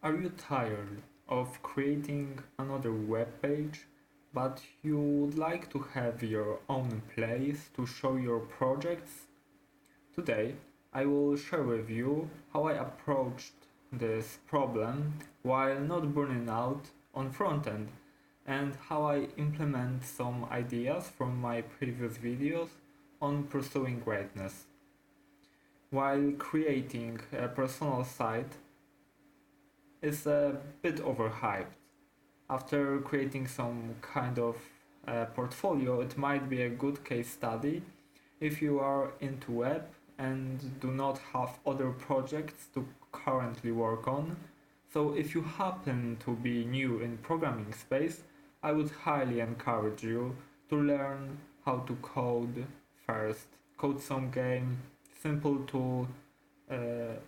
Are you tired of creating another web page, but you would like to have your own place to show your projects? Today, I will share with you how I approached this problem while not burning out on frontend, and how I implement some ideas from my previous videos on pursuing greatness. While creating a personal site is a bit overhyped. After creating some kind of portfolio, it might be a good case study if you are into web and do not have other projects to currently work on. So if you happen to be new in programming space, I would highly encourage you to learn how to code first. Code some game, simple tool,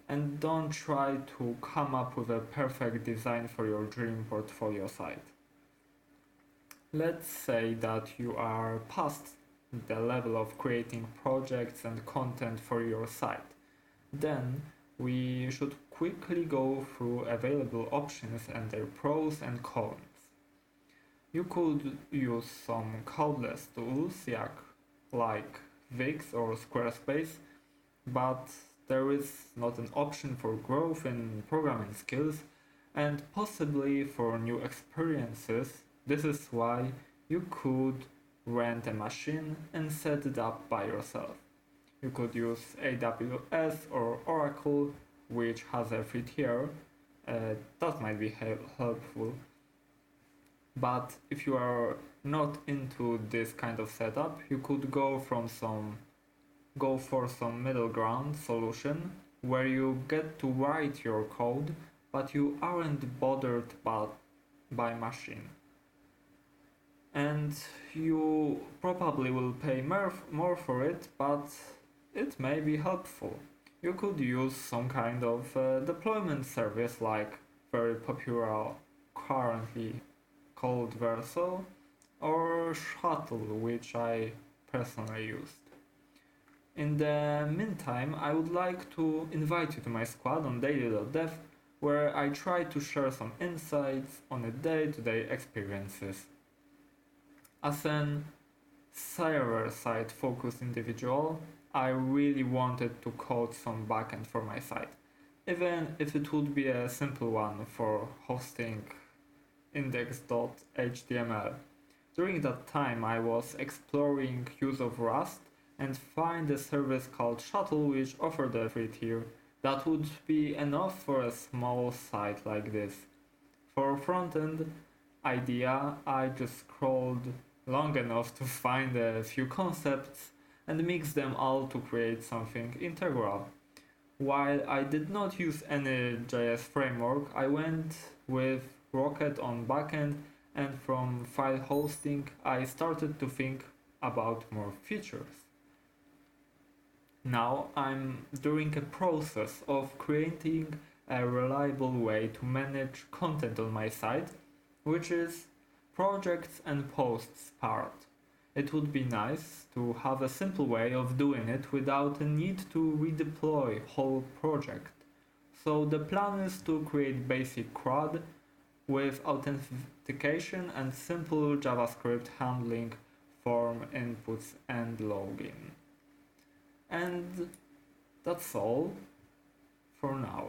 and don't try to come up with a perfect design for your dream portfolio site. Let's say that you are past the level of creating projects and content for your site. Then we should quickly go through available options and their pros and cons. You could use some codeless tools like Wix or Squarespace, but there is not an option for growth in programming skills and possibly for new experiences. This is why you could rent a machine and set it up by yourself. You could use AWS or Oracle, which has a free tier. That might be helpful. But if you are not into this kind of setup, you could go for some middle ground solution where you get to write your code, but you aren't bothered by machine. And you probably will pay more for it, but it may be helpful. You could use some kind of deployment service like very popular currently called Verso or Shuttle, which I personally used. In the meantime, I would like to invite you to my squad on daily.dev, where I try to share some insights on a day-to-day experiences. As an server-side focused individual, I really wanted to code some backend for my site, even if it would be a simple one for hosting index.html. During that time, I was exploring use of Rust and find a service called Shuttle which offered a free tier that would be enough for a small site like this. For frontend idea, I just scrolled long enough to find a few concepts and mix them all to create something integral. While I did not use any JS framework, I went with Rocket on backend, and from file hosting I started to think about more features. Now I'm during a process of creating a reliable way to manage content on my site, which is projects and posts part. It would be nice to have a simple way of doing it without a need to redeploy whole project. So the plan is to create basic CRUD with authentication and simple JavaScript handling form inputs and login. And that's all for now.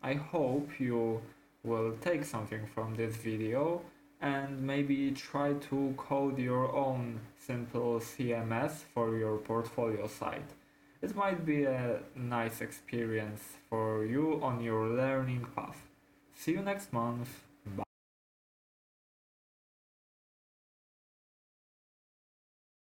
I hope you will take something from this video and maybe try to code your own simple CMS for your portfolio site. It might be a nice experience for you on your learning path. See you next month.